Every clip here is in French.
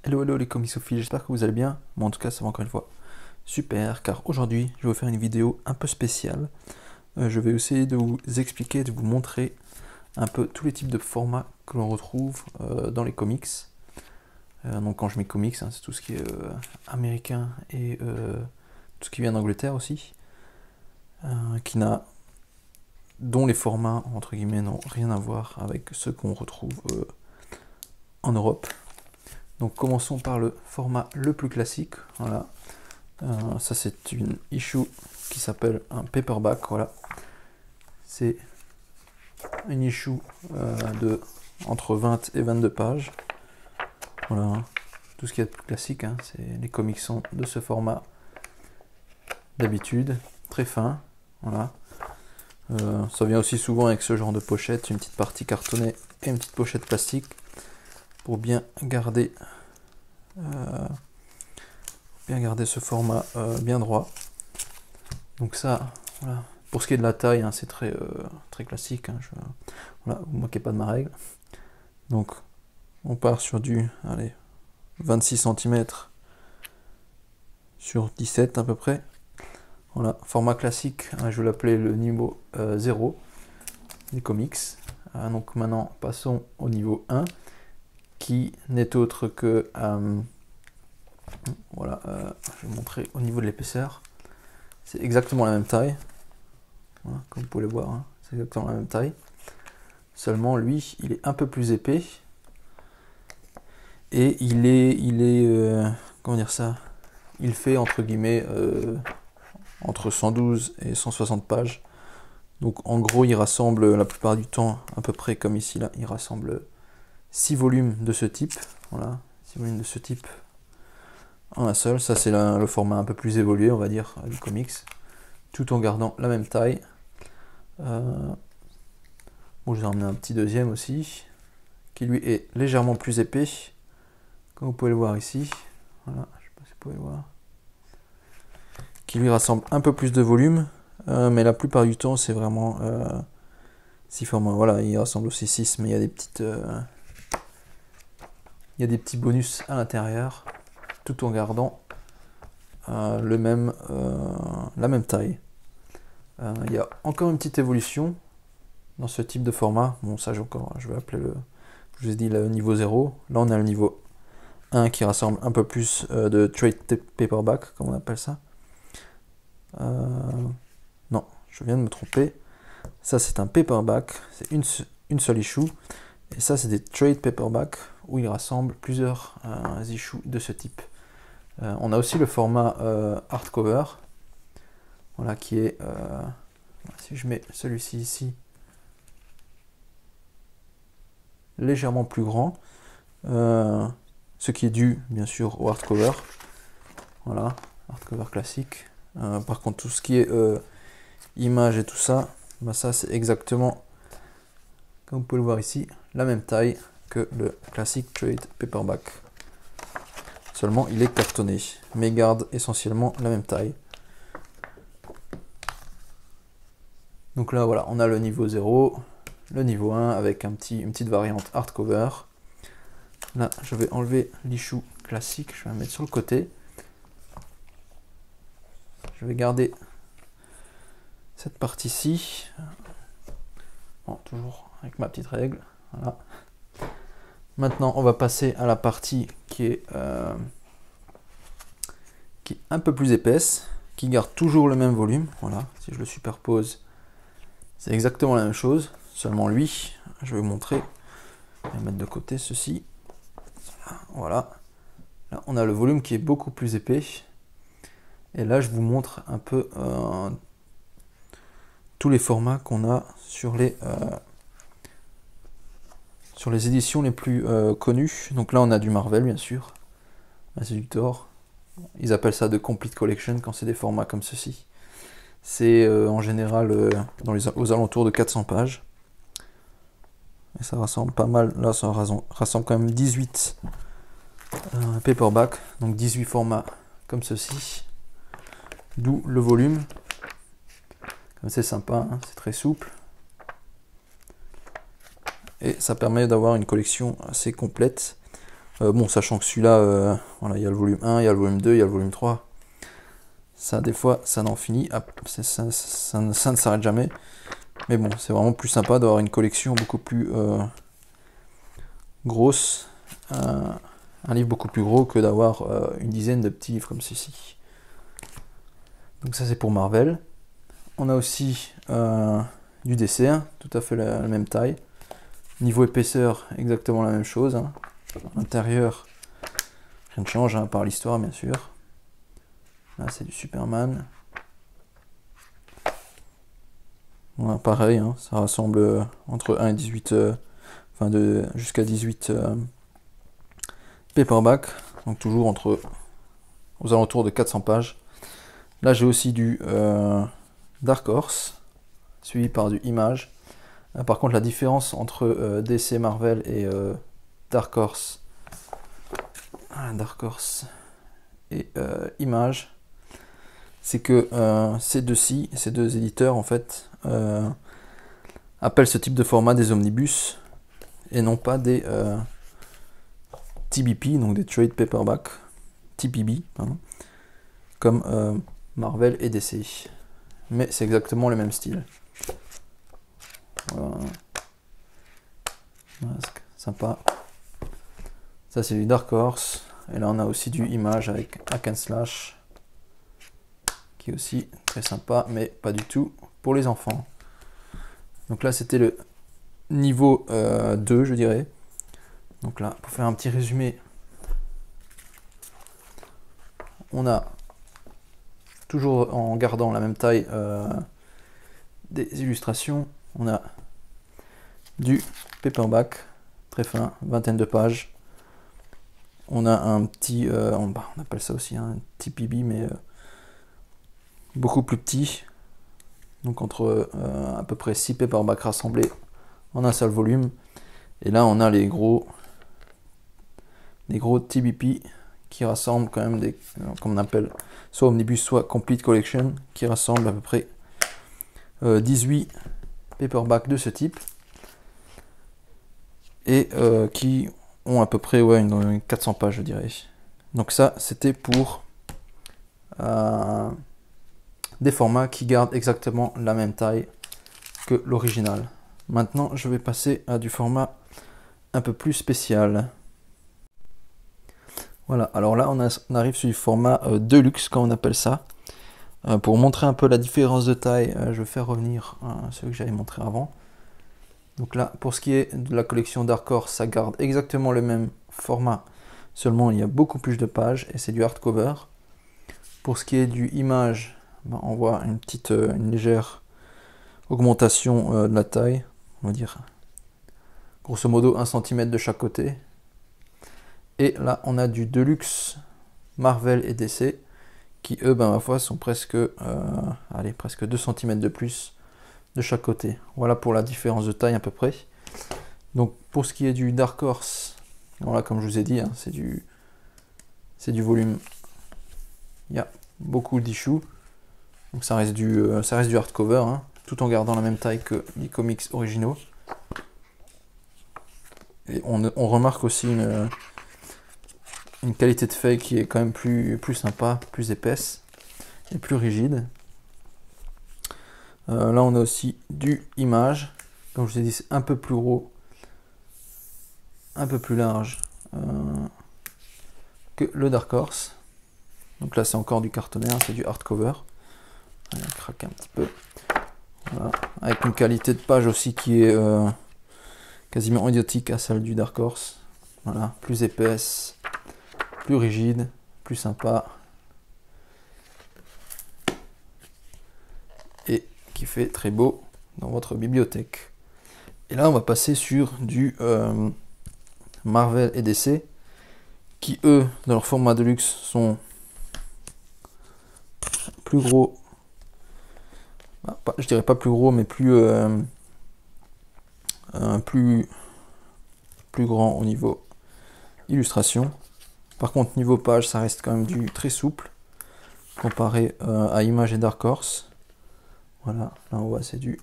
Hello, hello les comixophiles, j'espère que vous allez bien. Moi en tout cas ça va encore une fois super, car aujourd'hui je vais vous faire une vidéo un peu spéciale. Je vais essayer de vous expliquer, de vous montrer un peu tous les types de formats que l'on retrouve dans les comics. Donc quand je mets comics, hein, c'est tout ce qui est américain et tout ce qui vient d'Angleterre aussi, qui n'a, dont les formats entre guillemets n'ont rien à voir avec ceux qu'on retrouve en Europe. Donc commençons par le format le plus classique. Voilà. Ça c'est une issue qui s'appelle un paperback. Voilà. C'est une issue de entre 20 et 22 pages. Voilà. Tout ce qui est de plus classique. Hein. Les comics sont de ce format d'habitude. Très fin. Voilà. Ça vient aussi souvent avec ce genre de pochette. Une petite partie cartonnée et une petite pochette plastique. Pour bien garder ce format bien droit. Donc ça, voilà. Pour ce qui est de la taille, hein, c'est très classique. Hein, voilà, vous ne moquez pas de ma règle. Donc on part sur du 26 cm sur 17 à peu près. Voilà, format classique, hein, je vais l'appeler le niveau 0 des comics. Donc maintenant passons au niveau 1 qui n'est autre que voilà, je vais vous montrer au niveau de l'épaisseur. C'est exactement la même taille. Voilà, comme vous pouvez le voir, hein, c'est exactement la même taille. Seulement lui, il est un peu plus épais. Et il est comment dire ça, il fait entre guillemets entre 112 et 160 pages. Donc en gros, il rassemble la plupart du temps, à peu près comme ici, là, il rassemble 6 volumes de ce type. Voilà, 6 volumes de ce type en un seul. Ça, c'est le format un peu plus évolué, on va dire, du comics, tout en gardant la même taille. Bon, je vais en emmener un petit deuxième aussi, qui lui est légèrement plus épais, comme vous pouvez le voir ici. Voilà, je sais pas si vous pouvez le voir. Qui lui rassemble un peu plus de volume, mais la plupart du temps, c'est vraiment 6 formats. Voilà, il rassemble aussi 6, mais il y a des petites... il y a des petits bonus à l'intérieur, tout en gardant la même taille. Il y a encore une petite évolution dans ce type de format. Bon, ça, je vais appeler je vous ai dit le niveau 0. Là, on a le niveau 1 qui rassemble un peu plus de trade paperback, comme on appelle ça. Non, je viens de me tromper. Ça, c'est un paperback, c'est une seule issue. Et ça, c'est des trade paperback où il rassemble plusieurs issues de ce type. On a aussi le format hardcover. Voilà, qui est... si je mets celui-ci ici, légèrement plus grand. Ce qui est dû, bien sûr, au hardcover. Voilà, hardcover classique. Par contre, tout ce qui est images et tout ça, bah ça, c'est exactement, comme vous pouvez le voir ici, la même taille que le classique trade paperback. Seulement, il est cartonné, mais garde essentiellement la même taille. Donc là, voilà, on a le niveau 0, le niveau 1 avec une petite variante hardcover. Là, je vais enlever l'issue classique, je vais la mettre sur le côté. Je vais garder cette partie-ci. Bon, toujours avec ma petite règle. Voilà. Maintenant, on va passer à la partie qui est un peu plus épaisse, qui garde toujours le même volume. Voilà, si je le superpose, c'est exactement la même chose. Seulement lui, je vais vous montrer. Je vais mettre de côté ceci. Voilà. Là, on a le volume qui est beaucoup plus épais. Et là, je vous montre un peu tous les formats qu'on a sur les éditions les plus connues. Donc là, on a du Marvel, bien sûr. Là, c'est du Thor. Ils appellent ça de Complete Collection quand c'est des formats comme ceci. C'est en général aux alentours de 400 pages. Et ça rassemble pas mal. Là, ça rassemble quand même 18 paperback. Donc 18 formats comme ceci. D'où le volume. C'est sympa, hein, c'est très souple. Et ça permet d'avoir une collection assez complète. Bon, sachant que celui-là, voilà, il y a le volume 1, il y a le volume 2, il y a le volume 3. Ça, des fois, ça n'en finit, ça ne s'arrête jamais. Mais bon, c'est vraiment plus sympa d'avoir une collection beaucoup plus grosse, un livre beaucoup plus gros que d'avoir une dizaine de petits livres comme ceci. Donc ça, c'est pour Marvel. On a aussi du DC, hein, tout à fait la même taille. Niveau épaisseur, exactement la même chose. Hein. Intérieur, rien ne change, hein, par l'histoire, bien sûr. Là, c'est du Superman. Voilà, pareil, hein, ça rassemble entre 1 et 18, enfin jusqu'à 18 paperback, donc toujours aux alentours de 400 pages. Là, j'ai aussi du Dark Horse, suivi par du Image. Par contre, la différence entre DC, Marvel et Dark Horse et Image, c'est que ces deux éditeurs en fait appellent ce type de format des omnibus et non pas des TBP, donc des trade paperback, TPB, pardon, comme Marvel et DC. Mais c'est exactement le même style. Voilà. Masque, sympa. Ça c'est du Dark Horse. Et là on a aussi du Image avec Hack and Slash, qui est aussi très sympa, mais pas du tout pour les enfants. Donc là c'était le niveau 2, je dirais. Donc là, pour faire un petit résumé, on a toujours en gardant la même taille des illustrations. On a du paperback très fin, vingtaine de pages. On a un petit, on appelle ça aussi un TPB, mais beaucoup plus petit. Donc entre à peu près 6 paperbacks rassemblés en un seul volume. Et là, on a les gros TBP qui rassemblent quand même des, comme on appelle, soit Omnibus, soit Complete Collection, qui rassemblent à peu près 18 paperbacks de ce type. Et qui ont à peu près une 400 pages, je dirais. Donc ça, c'était pour des formats qui gardent exactement la même taille que l'original. Maintenant, je vais passer à du format un peu plus spécial. Voilà, alors là, on arrive sur du format Deluxe, comme on appelle ça. Pour montrer un peu la différence de taille, je vais faire revenir celui que j'avais montré avant. Donc là, pour ce qui est de la collection Dark Horse, ça garde exactement le même format, seulement il y a beaucoup plus de pages et c'est du hardcover. Pour ce qui est du Image, on voit une légère augmentation de la taille, on va dire grosso modo 1 cm de chaque côté. Et là, on a du Deluxe Marvel et DC qui eux, ma foi, sont presque 2 cm de plus de chaque côté. Voilà pour la différence de taille à peu près. Donc pour ce qui est du Dark Horse, voilà, comme je vous ai dit, hein, c'est du volume. Il y a beaucoup d'issues, donc ça reste du hardcover, hein, tout en gardant la même taille que les comics originaux. Et on remarque aussi une qualité de feuille qui est quand même plus sympa, plus épaisse et plus rigide. Là on a aussi du Image, comme je vous ai dit, c'est un peu plus gros, un peu plus large que le Dark Horse. Donc là c'est encore du cartonné, hein, c'est du hardcover. On va craquer un petit peu. Voilà. Avec une qualité de page aussi qui est quasiment idiotique à celle du Dark Horse. Voilà, plus épaisse, plus rigide, plus sympa. Et qui fait très beau dans votre bibliothèque. Et là on va passer sur du Marvel et DC qui eux dans leur format de luxe sont plus gros, je dirais pas plus gros mais plus grand au niveau illustration. Par contre niveau page ça reste quand même du très souple comparé à Image et Dark Horse. Voilà, là on voit c'est du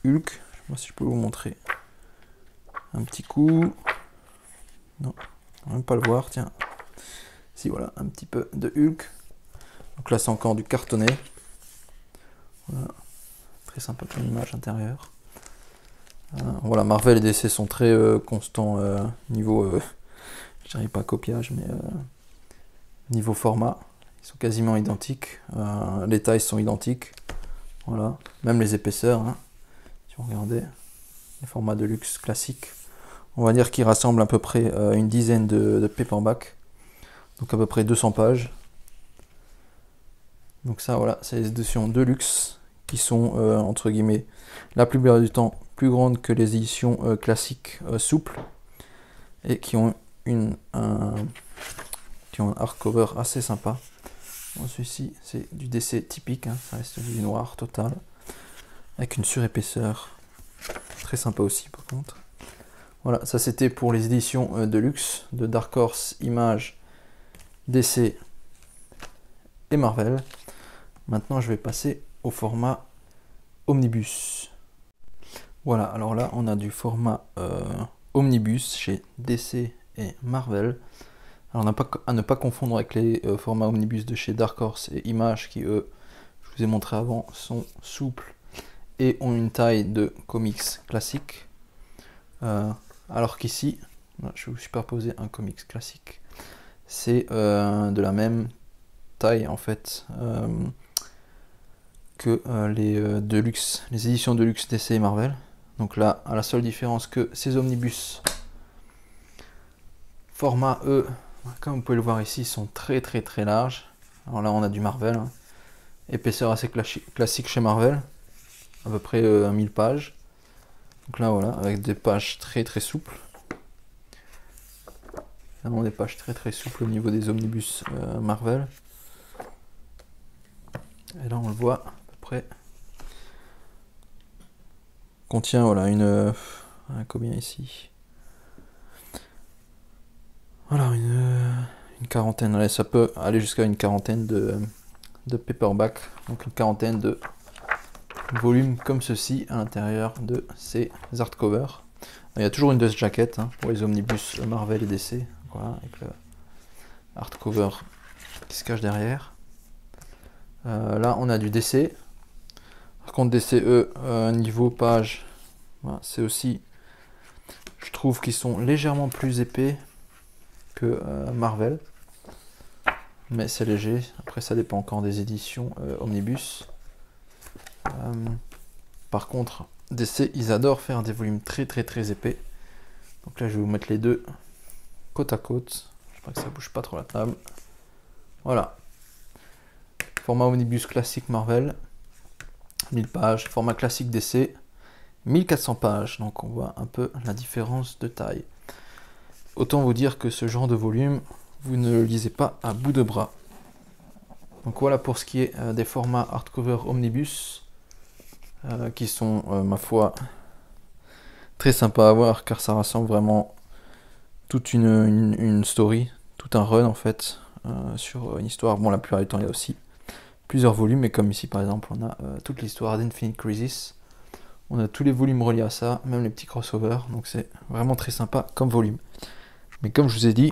Hulk. Je sais pas si je peux vous montrer un petit coup. Non, on va même pas le voir, tiens. Si, voilà, un petit peu de Hulk. Donc là, c'est encore du cartonné. Voilà. Très sympa comme image intérieure. Voilà, Marvel et DC sont très constants niveau, je dirais pas copiage, mais niveau format. Ils sont quasiment identiques. Les tailles sont identiques. Voilà, même les épaisseurs. Hein. Si vous regardez les formats de luxe classiques, on va dire qu'ils rassemblent à peu près une dizaine de paperback. Donc à peu près 200 pages. Donc ça, voilà, c'est les éditions de luxe qui sont, entre guillemets, la plupart du temps plus grandes que les éditions classiques souples et qui ont un hardcover assez sympa. Bon, celui-ci, c'est du DC typique, hein, ça reste du noir total, avec une surépaisseur, très sympa aussi par contre. Voilà, ça c'était pour les éditions de luxe de Dark Horse, Image, DC et Marvel. Maintenant, je vais passer au format Omnibus. Voilà, alors là, on a du format Omnibus chez DC et Marvel. Alors, à ne pas confondre avec les formats Omnibus de chez Dark Horse et Image qui, eux, je vous ai montré avant, sont souples et ont une taille de comics classique. Alors qu'ici, je vais vous superposer un comics classique. C'est de la même taille en fait que les Deluxe, les éditions Deluxe DC et Marvel. Donc là, à la seule différence que ces omnibus format E, comme vous pouvez le voir ici, sont très larges. Alors là, on a du Marvel, hein. Épaisseur assez classique chez Marvel, à peu près 1000 pages. Donc là, voilà, avec des pages très souples. Vraiment des pages très souples au niveau des omnibus Marvel. Et là, on le voit à peu près. Contient, voilà, combien ici? Voilà, une quarantaine. Allez, ça peut aller jusqu'à une quarantaine de paperback. Donc une quarantaine de volumes comme ceci à l'intérieur de ces hardcovers. Il y a toujours une dust jacket hein, pour les omnibus Marvel et DC. Voilà, avec le hardcover qui se cache derrière. Là, on a du DC. Par contre, DCE, niveau page, voilà, c'est aussi, je trouve qu'ils sont légèrement plus épais que Marvel. Mais c'est léger. Après, ça dépend encore des éditions Omnibus. Par contre, DC, ils adorent faire des volumes très épais. Donc là, je vais vous mettre les deux côte à côte. J'espère que ça bouge pas trop la table. Voilà. Format Omnibus classique Marvel. 1000 pages, format classique DC, 1400 pages, donc on voit un peu la différence de taille. Autant vous dire que ce genre de volume, vous ne le lisez pas à bout de bras. Donc voilà pour ce qui est des formats hardcover omnibus, qui sont, ma foi, très sympas à voir, car ça rassemble vraiment toute une story, tout un run en fait, sur une histoire. Bon, la plupart du temps, il y a aussi plusieurs volumes, mais comme ici par exemple on a toute l'histoire d'Infinite Crisis, on a tous les volumes reliés à ça, même les petits crossovers, donc c'est vraiment très sympa comme volume. Mais comme je vous ai dit,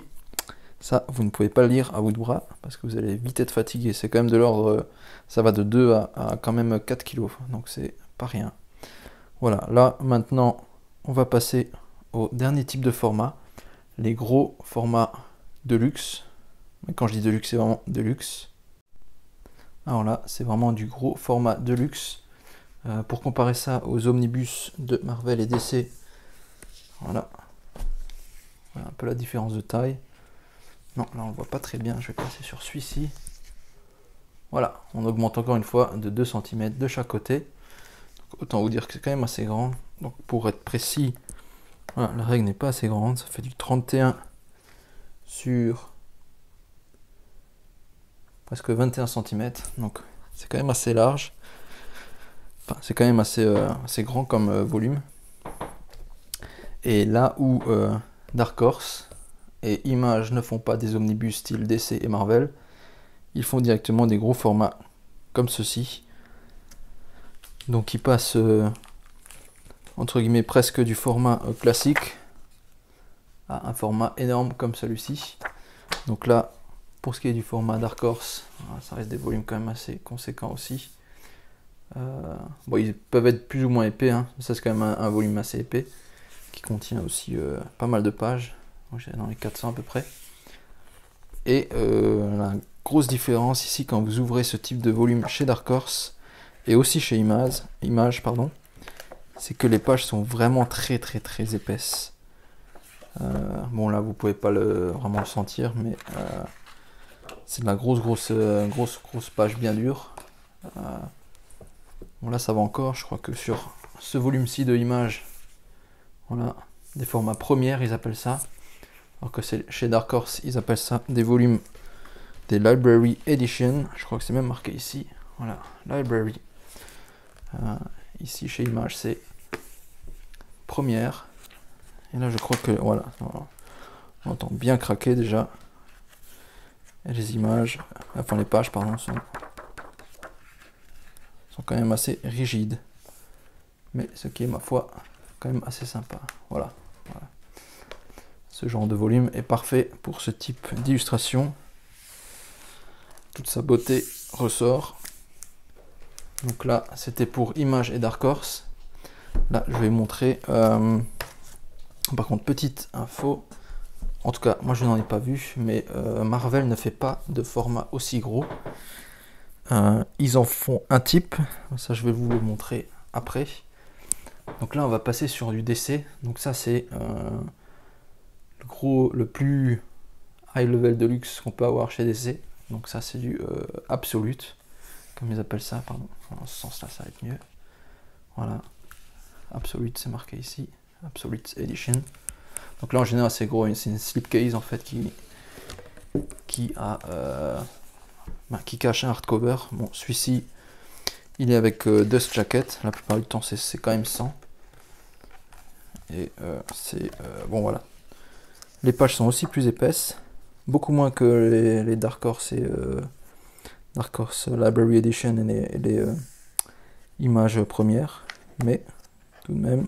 ça vous ne pouvez pas le lire à bout de bras, parce que vous allez vite être fatigué, c'est quand même de l'ordre, ça va de 2 à quand même 4 kilos, donc c'est pas rien. Voilà, là maintenant on va passer au dernier type de format, les gros formats de luxe. Mais quand je dis de luxe, c'est vraiment de luxe. Alors là, c'est vraiment du gros format de luxe. Pour comparer ça aux omnibus de Marvel et DC, voilà. Voilà un peu la différence de taille. Non, là on ne voit pas très bien, je vais passer sur celui-ci. Voilà, on augmente encore une fois de 2 cm de chaque côté. Donc, autant vous dire que c'est quand même assez grand. Donc pour être précis, voilà, la règle n'est pas assez grande, ça fait du 31 sur presque 21 cm, donc c'est quand même assez large. Enfin, c'est quand même assez grand comme volume. Et là où Dark Horse et Image ne font pas des omnibus style DC et Marvel, ils font directement des gros formats comme ceci. Donc ils passent entre guillemets presque du format classique à un format énorme comme celui-ci. Donc là, pour ce qui est du format Dark Horse, ça reste des volumes quand même assez conséquents aussi. Bon, ils peuvent être plus ou moins épais, hein. Ça c'est quand même un volume assez épais qui contient aussi pas mal de pages. J'ai dans les 400 à peu près. Et la grosse différence ici quand vous ouvrez ce type de volume chez Dark Horse et aussi chez Image, pardon, c'est que les pages sont vraiment très épaisses. Bon là vous pouvez pas vraiment le sentir, mais c'est de la grosse page bien dure. Bon là ça va encore, je crois que sur ce volume-ci de Image, voilà, des formats premières ils appellent ça, alors que c'est chez Dark Horse ils appellent ça des volumes des Library Edition, je crois que c'est même marqué ici, voilà, Library. Ici chez Image c'est première, et là je crois que voilà, on entend bien craquer déjà, et les images, enfin les pages pardon, sont quand même assez rigides, mais ce qui est ma foi quand même assez sympa. Voilà. Ce genre de volume est parfait pour ce type d'illustration. Toute sa beauté ressort. Donc là c'était pour Image et Dark Horse. Là je vais montrer par contre petite info, en tout cas moi je n'en ai pas vu, mais Marvel ne fait pas de format aussi gros. Ils en font un type, ça je vais vous le montrer après. Donc là on va passer sur du DC, donc ça c'est le plus high level de luxe qu'on peut avoir chez DC. Donc ça c'est du Absolute, comme ils appellent ça, pardon, dans ce sens là ça va être mieux. Voilà, Absolute c'est marqué ici, Absolute Edition. Donc là en général c'est gros, c'est une slipcase en fait qui cache un hardcover. Bon, celui-ci il est avec Dust Jacket, la plupart du temps c'est quand même 100. Et bon voilà. Les pages sont aussi plus épaisses, beaucoup moins que les Dark Horse et Dark Horse Library Edition et les images premières, mais tout de même,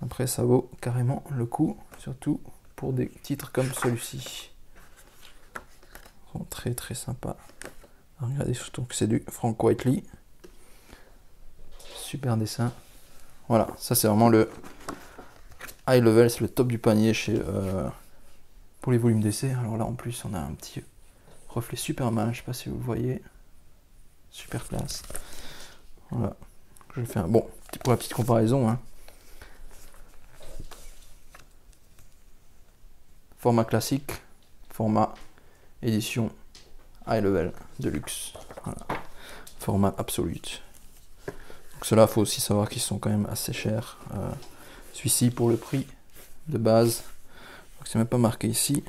après ça vaut carrément le coup, surtout pour des titres comme celui-ci. Ils sont très sympas. Regardez surtout que c'est du Frank Whiteley. Super dessin. Voilà, ça c'est vraiment le high level, c'est le top du panier pour les volumes d'essai. Alors là en plus on a un petit reflet Superman, je sais pas si vous le voyez. Super classe. Voilà. Je vais faire bon, pour la petite comparaison, hein. Format classique, format édition high level de luxe. Voilà. Format absolute. Donc ceux-là, il faut aussi savoir qu'ils sont quand même assez chers. Celui-ci pour le prix de base, c'est même pas marqué ici.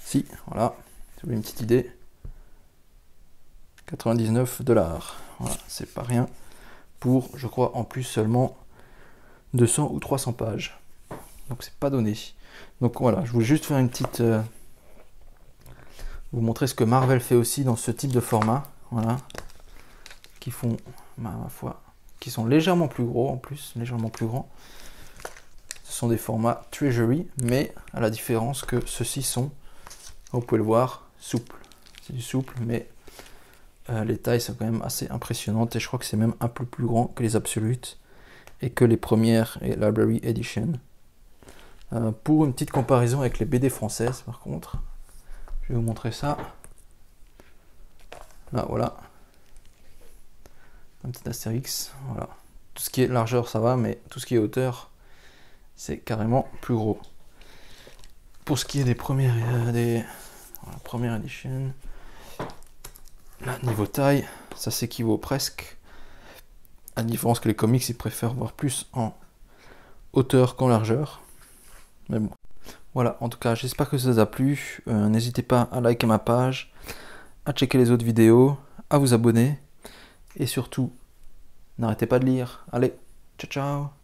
Si, voilà, si vous avez une petite idée, 99 $. Voilà, c'est pas rien pour, je crois, en plus seulement 200 ou 300 pages. Donc c'est pas donné. Donc voilà, je voulais juste faire une petite vous montrer ce que Marvel fait aussi dans ce type de format. Voilà, qui font, ma foi, qui sont légèrement plus gros en plus, légèrement plus grands. Ce sont des formats Treasury, mais à la différence que ceux-ci sont, vous pouvez le voir, souples. C'est du souple, mais les tailles sont quand même assez impressionnantes et je crois que c'est même un peu plus grand que les Absolutes et que les premières et Library Edition. Pour une petite comparaison avec les BD françaises, par contre, je vais vous montrer ça. Là, voilà. Un petit astérix, voilà. Tout ce qui est largeur, ça va, mais tout ce qui est hauteur, c'est carrément plus gros. Pour ce qui est des premières, voilà, première édition, là, niveau taille, ça s'équivaut presque. À la différence que les comics, ils préfèrent voir plus en hauteur qu'en largeur. Mais bon. Voilà, en tout cas, j'espère que ça vous a plu. N'hésitez pas à liker ma page, à checker les autres vidéos, à vous abonner. Et surtout, n'arrêtez pas de lire. Allez, ciao ciao!